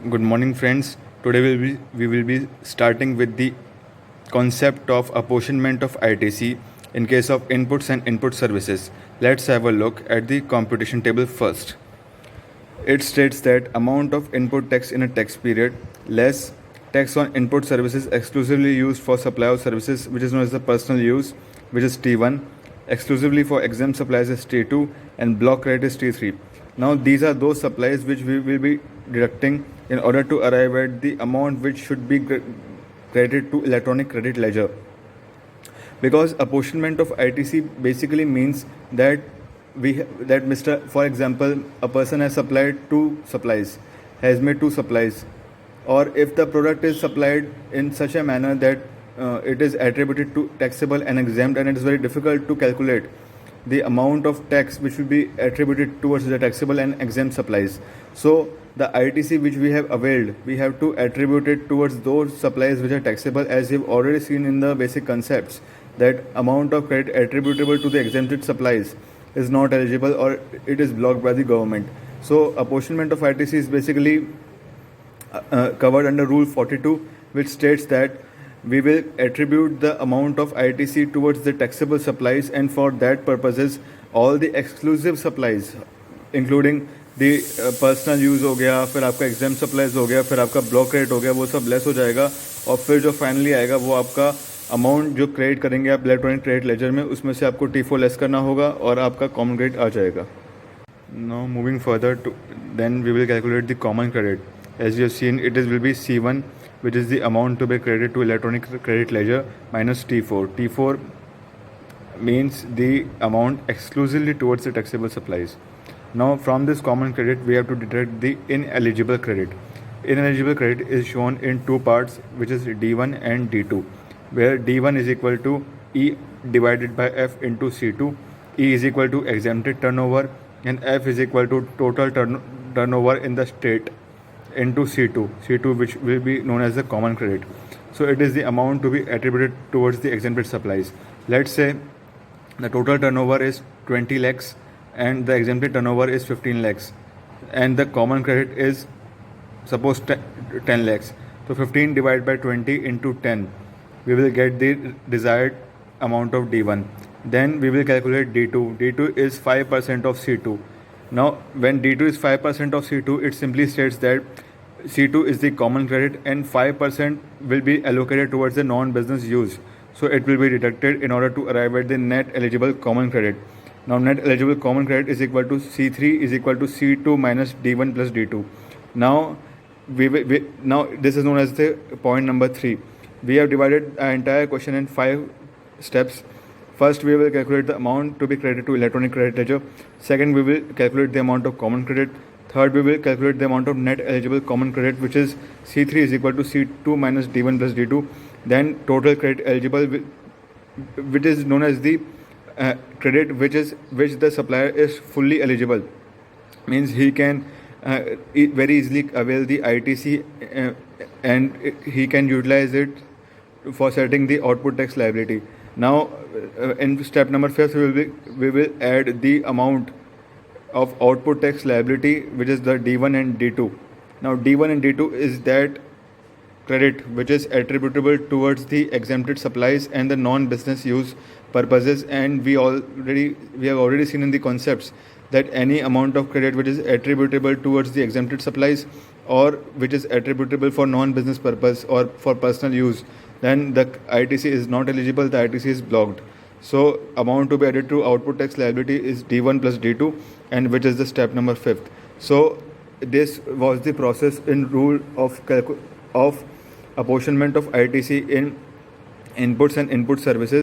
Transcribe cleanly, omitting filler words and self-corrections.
Good morning, friends. Today we will be starting with the concept of apportionment of ITC in case of inputs and input services. Let's have a look at the computation table first. It states that amount of input tax in a tax period less tax on input services exclusively used for supply of services, which is known as the personal use, which is T1, exclusively for exempt supplies is T2, and block credit is T3. Now these are those supplies which we will be deducting in order to arrive at the amount which should be credited to electronic credit ledger. Because apportionment of ITC basically means that for example, a person has supplied has made two supplies, or if the product is supplied in such a manner that it is attributed to taxable and exempt, and it is very difficult to calculate the amount of tax which will be attributed towards the taxable and exempt supplies. So the ITC which we have availed, we have to attribute it towards those supplies which are taxable, as you've already seen in the basic concepts that amount of credit attributable to the exempted supplies is not eligible or it is blocked by the government. So apportionment of ITC is basically covered under Rule 42, which states that we will attribute the amount of ITC towards the taxable supplies, and for that purposes all the exclusive supplies including the personal use हो गया, फिर आपका exam supplies हो गया, फिर आपका block credit हो गया, वो सब लेस हो जाएगा और फिर जो फाइनली आएगा वो आपका अमाउंट जो क्रेडिट करेंगे आप इलेक्ट्रॉनिक क्रेडिट लेजर में, उसमें से आपको T4 लेस करना होगा और आपका कॉमन क्रेडिट आ जाएगा. Now moving further to then we will calculate the common credit. As you have seen, it will be C1, which is the amount to be credited to electronic credit ledger, minus T4. T4 means the amount exclusively towards the taxable supplies. Now from this common credit we have to deduct the ineligible credit. Ineligible credit is shown in two parts, which is D1 and D2, where D1 is equal to E divided by F into C2. E is equal to exempted turnover and F is equal to total turnover in the state into C2 which will be known as the common credit. So it is the amount to be attributed towards the exempted supplies. Let's say the total turnover is 20 lakhs and the exempted turnover is 15 lakhs and the common credit is suppose 10 lakhs. So 15 divided by 20 into 10, we will get the desired amount of D1. Then we will calculate D2. D2 is 5% of C2. Now when D2 is 5% of C2, it simply states that C2 is the common credit and 5% will be allocated towards the non-business use. So it will be deducted in order to arrive at the net eligible common credit. Now net eligible common credit is equal to C3 is equal to C2 minus D1 plus D2. Now now this is known as the point number 3. We have divided the entire question in 5 steps. First, we will calculate the amount to be credited to electronic credit ledger. Second, we will calculate the amount of common credit. Third, we will calculate the amount of net eligible common credit, which is C3 is equal to C2 minus D1 plus D2. Then total credit eligible, which is known as the credit which the supplier is fully eligible. Means he can very easily avail the ITC and he can utilize it for setting the output tax liability. Now in step number 5 we will add the amount of output tax liability, which is the D1 and D2. Now D1 and D2 is that credit which is attributable towards the exempted supplies and the non-business use purposes, and we have already seen in the concepts that any amount of credit which is attributable towards the exempted supplies or which is attributable for non-business purpose or for personal use, then the ITC is not eligible, the ITC is blocked. So amount to be added to output tax liability is D1 plus D2, and which is the step number 5th. So this was the process in rule of apportionment of ITC in inputs and input services.